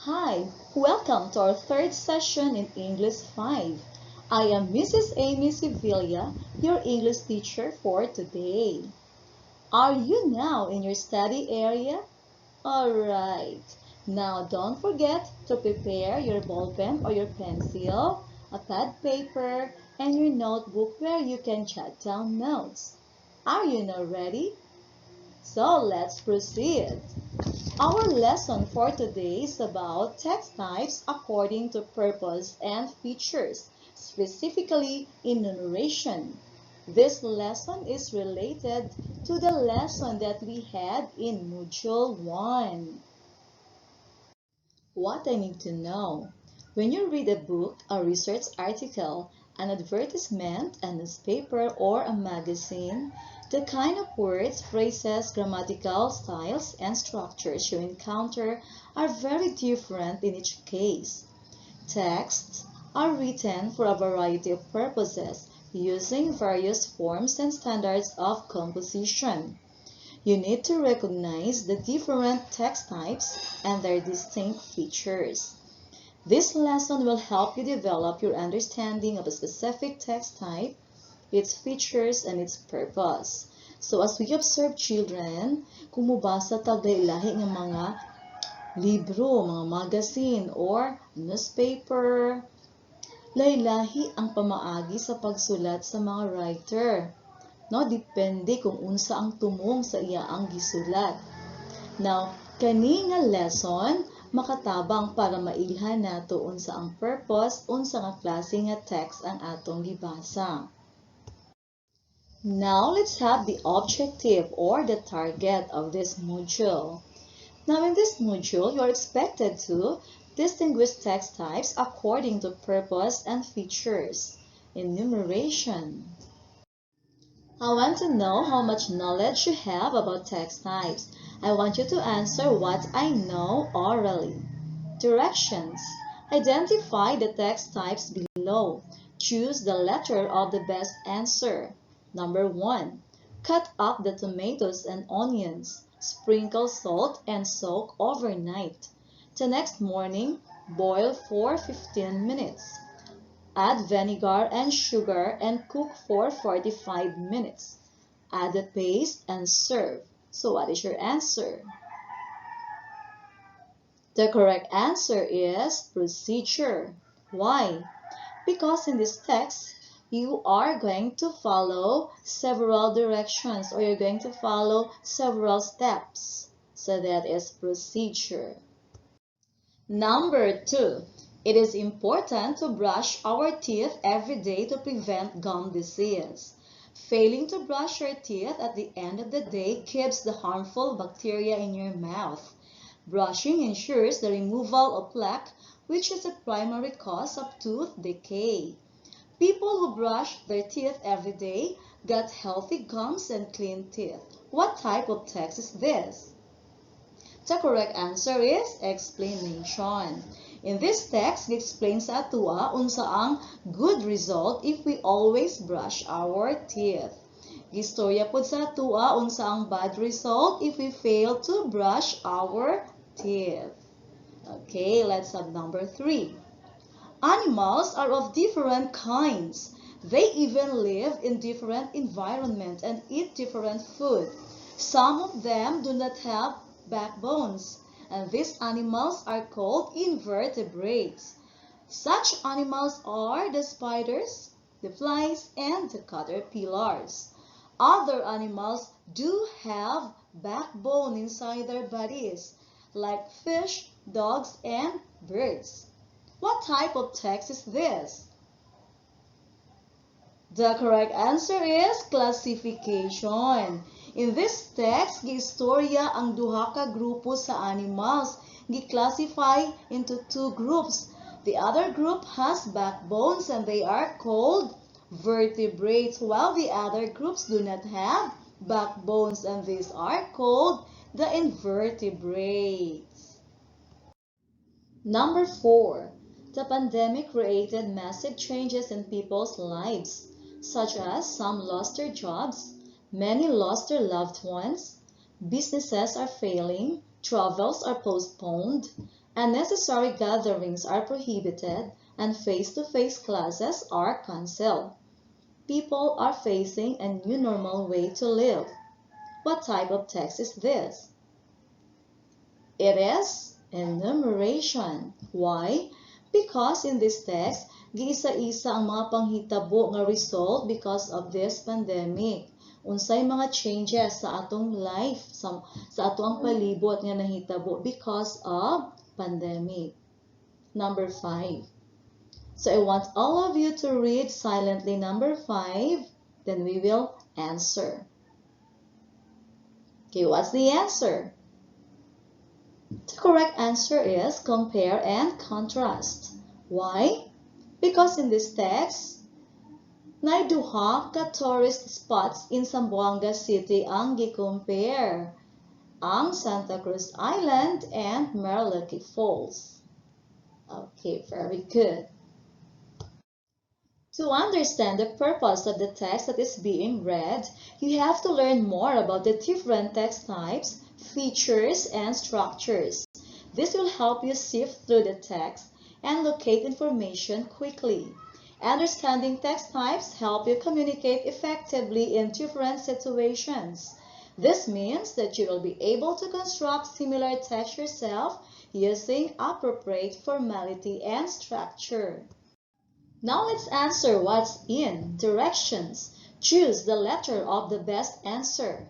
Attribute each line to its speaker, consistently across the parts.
Speaker 1: Hi, welcome to our third session in English 5. I am Mrs. Amy Sevilla, your English teacher for today. Are you now in your study area? Alright, now don't forget to prepare your ball pen or your pencil, a pad paper, and your notebook where you can jot down notes. Are you now ready? So let's proceed. Our lesson for today is about text types according to purpose and features, specifically enumeration. This lesson is related to the lesson that we had in Module 1. What I need to know. When you read a book, a research article, an advertisement, a newspaper, or a magazine, the kind of words, phrases, grammatical styles, and structures you encounter are very different in each case. Texts are written for a variety of purposes, using various forms and standards of composition. You need to recognize the different text types and their distinct features. This lesson will help you develop your understanding of a specific text type, its features, and its purpose. So as we observe children, kung mubasa tag lahi ng mga libro, mga magazine, or newspaper, lahi-lahi ang pamaagi sa pagsulat sa mga writer. No, depende kung unsa ang tumong sa iya ang gisulat. Now, kani nga lesson makatabang para mailhan nato unsa ang purpose, unsa nga klase nga text ang atong gibasa. Now, let's have the objective or the target of this module. Now, in this module, you are expected to distinguish text types according to purpose and features. Enumeration. I want to know how much knowledge you have about text types. I want you to answer what I know orally. Directions. Identify the text types below. Choose the letter of the best answer. Number 1. Cut up the tomatoes and onions. Sprinkle salt and soak overnight. The next morning, boil for 15 minutes. Add vinegar and sugar and cook for 45 minutes. Add the paste and serve. So what is your answer? The correct answer is procedure. Why? Because in this text, you are going to follow several directions or you're going to follow several steps. So that is procedure. Number 2. It is important to brush our teeth every day to prevent gum disease. Failing to brush your teeth at the end of the day keeps the harmful bacteria in your mouth. Brushing ensures the removal of plaque, which is a primary cause of tooth decay. People who brush their teeth every day get healthy gums and clean teeth. What type of text is this? The correct answer is explanation. In this text, it explains sa atua unsa ang good result if we always brush our teeth. Gistorya pud sa atua unsa ang bad result if we fail to brush our teeth. Okay, let's have number 3. Animals are of different kinds. They even live in different environments and eat different food. Some of them do not have backbones, and these animals are called invertebrates. Such animals are the spiders, the flies, and the caterpillars. Other animals do have backbone inside their bodies, like fish, dogs, and birds. What type of text is this? The correct answer is classification. In this text, giistorya ang duha ka grupo sa animals. Gi-classify into 2 groups. The other group has backbones and they are called vertebrates, while the other groups do not have backbones and these are called the invertebrates. Number 4. The pandemic created massive changes in people's lives, such as some lost their jobs, many lost their loved ones, businesses are failing, travels are postponed, Unnecessary gatherings are prohibited and face-to-face classes are cancelled. People are facing a new normal way to live. What type of text is this? It is enumeration. Why? Because in this text, giisa-isa ang mga panghitabo nga result because of this pandemic. Unsay mga changes sa atong life, sa atong palibot nga nahitabo because of pandemic. Number 5. So I want all of you to read silently number 5, then we will answer. Okay, what's the answer? The correct answer is compare and contrast. Why? Because in this text, nay duha ka tourist spots in Zamboanga City ang gi-compare, ang Santa Cruz Island and Marilaki Falls. Okay, very good. To understand the purpose of the text that is being read, you have to learn more about the different text types, features, and structures. This will help you sift through the text and locate information quickly. Understanding text types help you communicate effectively in different situations. This means that you will be able to construct similar text yourself using appropriate formality and structure. Now let's answer what's in directions. Choose the letter of the best answer.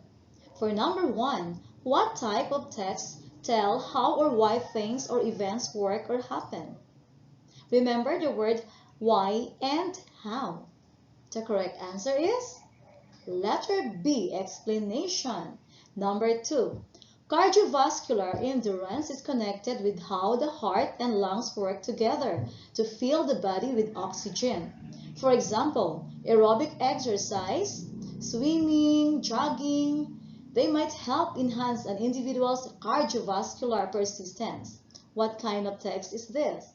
Speaker 1: For number 1, what type of text tell how or why things or events work or happen? Remember the word why and how. The correct answer is letter B, explanation. Number 2, cardiovascular endurance is connected with how the heart and lungs work together to fill the body with oxygen. For example, aerobic exercise, swimming, jogging, they might help enhance an individual's cardiovascular persistence. What kind of text is this?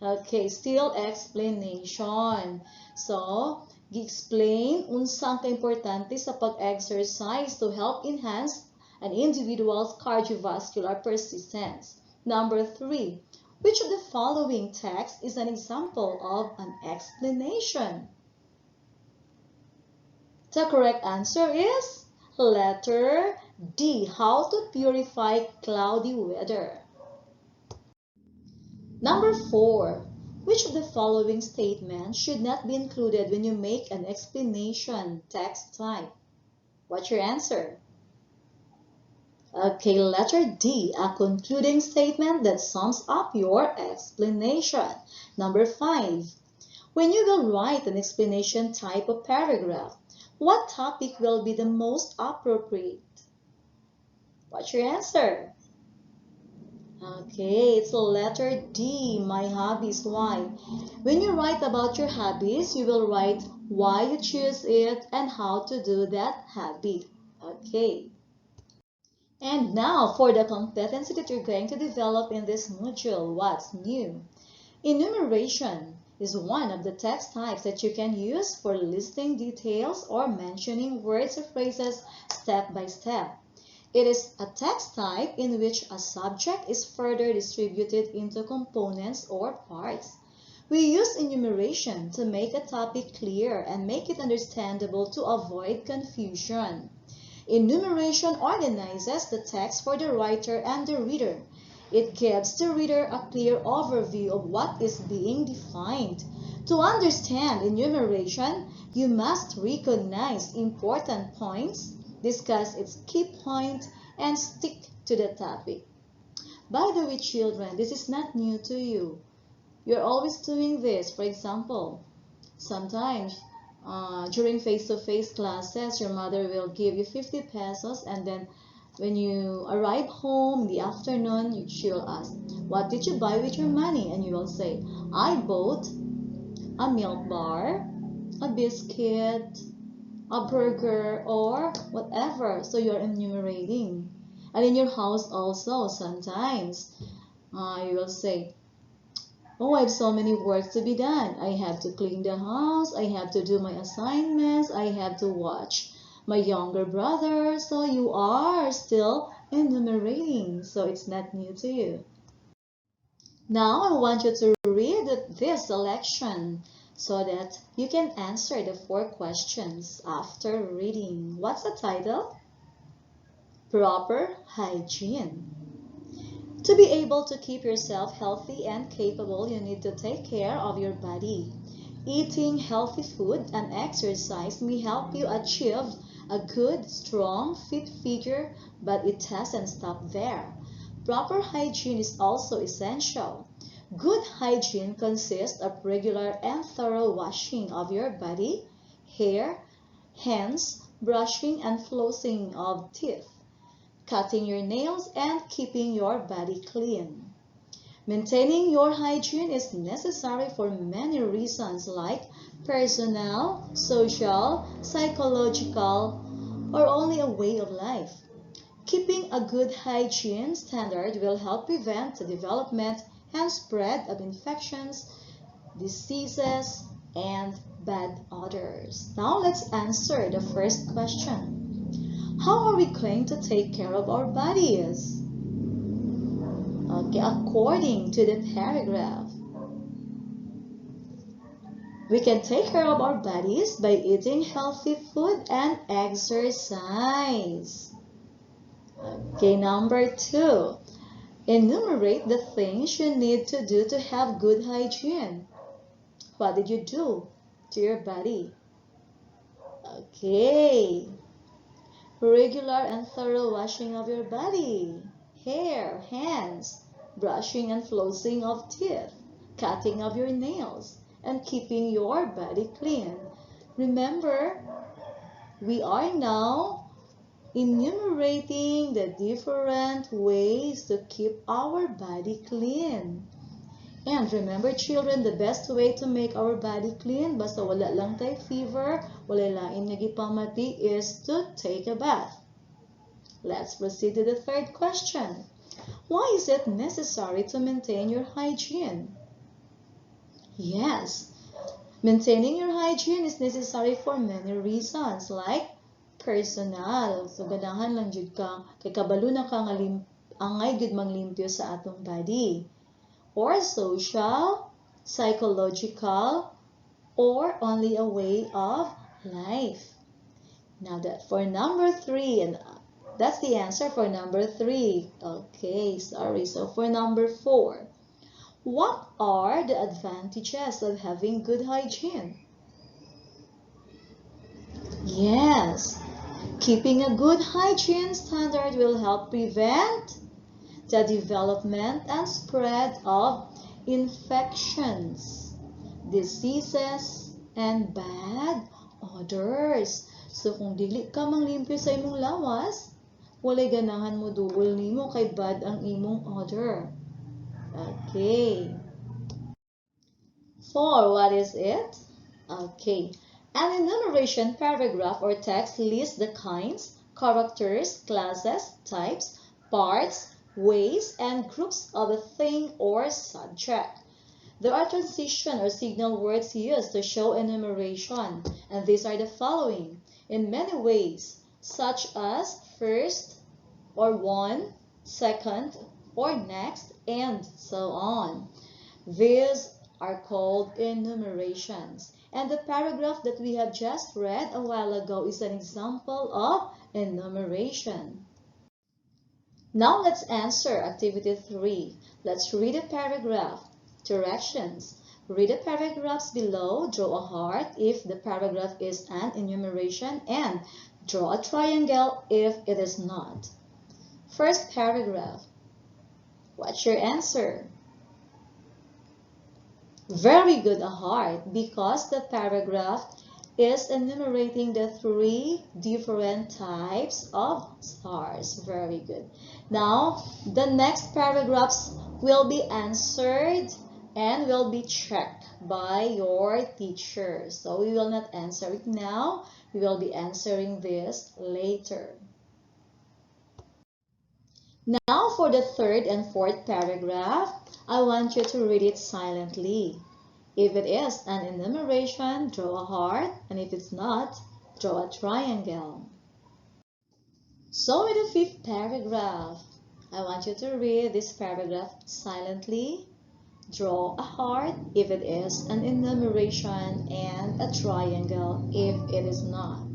Speaker 1: Okay, still explanation. So, gi-explain unsang ka-importante sa pag-exercise to help enhance an individual's cardiovascular persistence. Number 3, which of the following text is an example of an explanation? The correct answer is letter D, how to purify cloudy weather. Number 4, which of the following statements should not be included when you make an explanation text type? What's your answer? Okay, letter D, a concluding statement that sums up your explanation. Number 5, when you will write an explanation type of paragraph, what topic will be the most appropriate? What's your answer? Okay, it's letter D, my hobbies. Why? When you write about your hobbies, you will write why you choose it and how to do that habit. Okay. And now for the competency that you're going to develop in this module, what's new? Enumeration is one of the text types that you can use for listing details or mentioning words or phrases step by step. It is a text type in which a subject is further distributed into components or parts. We use enumeration to make a topic clear and make it understandable to avoid confusion. Enumeration organizes the text for the writer and the reader. It gives the reader a clear overview of what is being defined. To understand enumeration, you must recognize important points, discuss its key point, and stick to the topic. By the way, children, this is not new to you. You're always doing this. For example, sometimes during face-to-face classes, your mother will give you 50 pesos, and then when you arrive home in the afternoon, she will ask, what did you buy with your money? And you will say, I bought a milk bar, a biscuit, a burger, or whatever. So you're enumerating. And in your house also, sometimes you will say, oh, I have so many works to be done. I have to clean the house, I have to do my assignments, I have to watch my younger brother. So you are still enumerating. So it's not new to you. Now I want you to read this selection so that you can answer the 4 questions after reading. What's the title? Proper hygiene. To be able to keep yourself healthy and capable, you need to take care of your body. Eating healthy food and exercise may help you achieve a good, strong, fit figure, but it doesn't stop there. Proper hygiene is also essential. Good hygiene consists of regular and thorough washing of your body, hair, hands, brushing and flossing of teeth, cutting your nails, and keeping your body clean. Maintaining your hygiene is necessary for many reasons like personal, social, psychological, or only a way of life. Keeping a good hygiene standard will help prevent the development and spread of infections, diseases, and bad odors. Now let's answer the first question. How are we going to take care of our bodies? Okay, according to the paragraph, we can take care of our bodies by eating healthy food and exercise. Okay, number 2. Enumerate the things you need to do to have good hygiene. What did you do to your body? Okay. Regular and thorough washing of your body, hair, hands, brushing and flossing of teeth, cutting of your nails, and keeping your body clean. Remember, we are now enumerating the different ways to keep our body clean. And remember children, the best way to make our body clean, basta wala lang tayo fever, wala lain nagipamati, is to take a bath. Let's proceed to the third question. Why is it necessary to maintain your hygiene? Yes, maintaining your hygiene is necessary for many reasons like personal. So ganahan lang jud ka kay kabalo na ka nga angay gud manglimpyo sa atong body. Or social, psychological, or only a way of life. Now that for number 3, and that's the answer for number 3. Okay, sorry. So for number 4, what are the advantages of having good hygiene? Yes, keeping a good hygiene standard will help prevent the development and spread of infections, diseases, and bad odors. So kung dili ka manglimpyo sa imong lawas, walay ganahan mo duol nimo kay bad ang imong odor. Okay. 4, what is it? Okay. An enumeration paragraph or text lists the kinds, characters, classes, types, parts, ways, and groups of a thing or subject. There are transition or signal words used to show enumeration, and these are the following, in many ways, such as first, or one, second, or next, and so on. These are called enumerations. And the paragraph that we have just read a while ago is an example of enumeration. Now let's answer activity 3. Let's read a paragraph. Directions. Read the paragraphs below, draw a heart if the paragraph is an enumeration, and draw a triangle if it is not. First paragraph. What's your answer? Very good, a heart, because the paragraph is enumerating the 3 different types of stars. Very good. Now, the next paragraphs will be answered and will be checked by your teacher. So we will not answer it now. We will be answering this later. Now for the third and fourth paragraph, I want you to read it silently. If it is an enumeration, draw a heart, and if it's not, draw a triangle. So in the fifth paragraph, I want you to read this paragraph silently. Draw a heart if it is an enumeration and a triangle if it is not.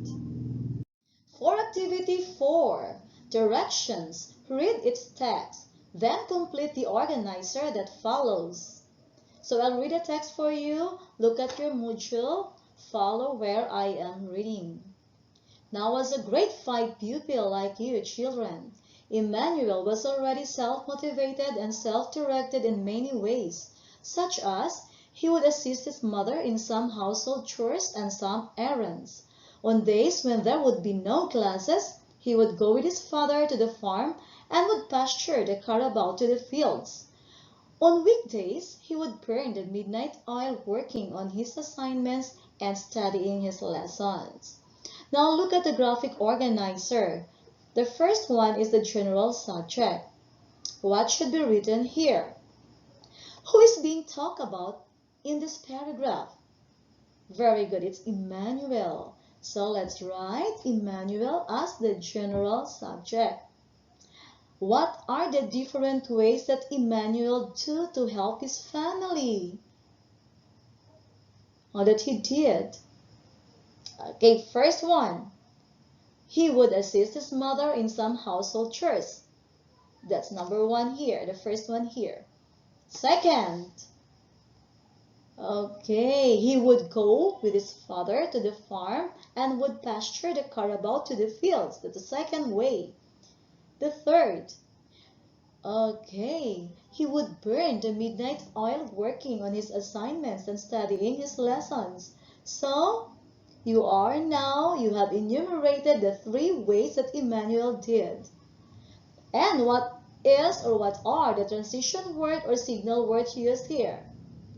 Speaker 1: For activity 4, directions, read its text, then complete the organizer that follows. So I'll read the text for you, look at your module, follow where I am reading. Now, as a grade 5 pupil like you, children, Emmanuel was already self-motivated and self-directed in many ways, such as he would assist his mother in some household chores and some errands. On days when there would be no classes, he would go with his father to the farm and would pasture the carabao to the fields. On weekdays, he would burn the midnight oil working on his assignments and studying his lessons. Now look at the graphic organizer. The first one is the general subject. What should be written here? Who is being talked about in this paragraph? Very good, it's Emmanuel. So let's write Emmanuel as the general subject. What are the different ways that Emmanuel do to help his family? Or that he did? Okay, first one. He would assist his mother in some household chores. That's number one here, the first one here. Second, okay, he would go with his father to the farm and would pasture the carabao to the fields. That's the second way. The third, okay, he would burn the midnight oil working on his assignments and studying his lessons. So, you have enumerated the 3 ways that Emmanuel did. And what are the transition word or signal words used here?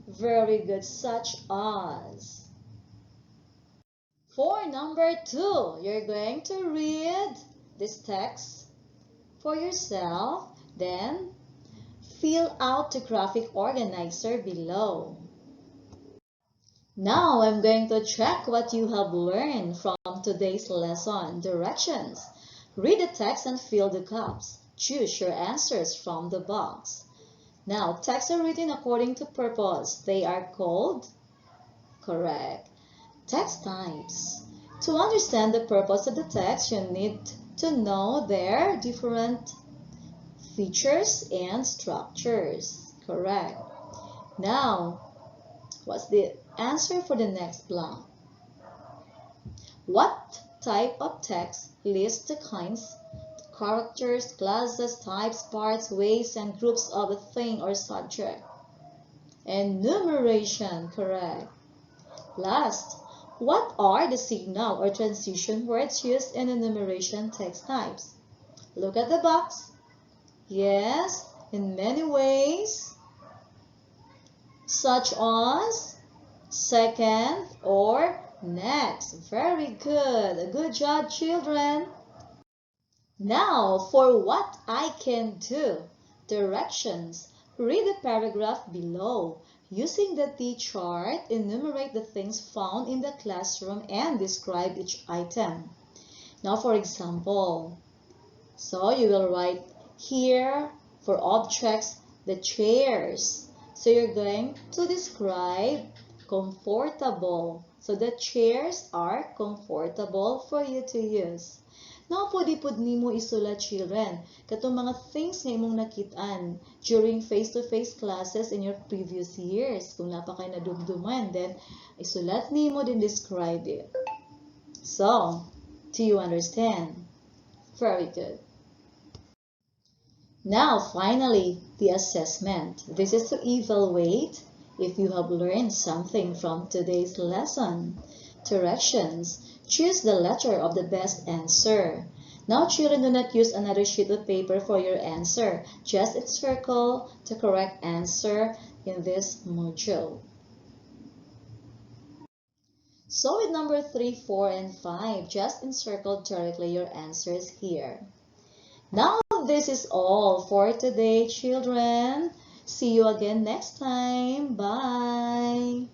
Speaker 1: Very good, such as. For number 2, you're going to read this text for yourself, then fill out the graphic organizer below. Now I'm going to check what you have learned from today's lesson. Directions. Read the text and fill the gaps. Choose your answers from the box. Now, texts are written according to purpose. They are called, correct, text types. To understand the purpose of the text, you need to know their different features and structures. Correct. Now, what's the answer for the next blank? What type of text lists the kinds, characters, classes, types, parts, ways, and groups of a thing or subject? Enumeration, correct. Last, what are the signal or transition words used in enumeration text types? Look at the box. Yes, in many ways, such as second or next. Very good. Good job, children. Now, for what I can do. Directions. Read the paragraph below. Using the T chart, enumerate the things found in the classroom and describe each item. Now, for example, so you will write here for objects, the chairs. So you're going to describe comfortable. So the chairs are comfortable for you to use. Now, pwede pod nimo isulat, children, katong mga things nga imong nakitaan during face-to-face classes in your previous years. Kung napa kayo nadumduman, then isulat nimo, then describe it. So, do you understand? Very good. Now, finally, the assessment. This is to evaluate if you have learned something from today's lesson. Directions. Choose the letter of the best answer. Now, children, do not use another sheet of paper for your answer. Just encircle the correct answer in this module. So with number 3, 4, and 5, just encircle directly your answers here. Now, this is all for today, children. See you again next time. Bye.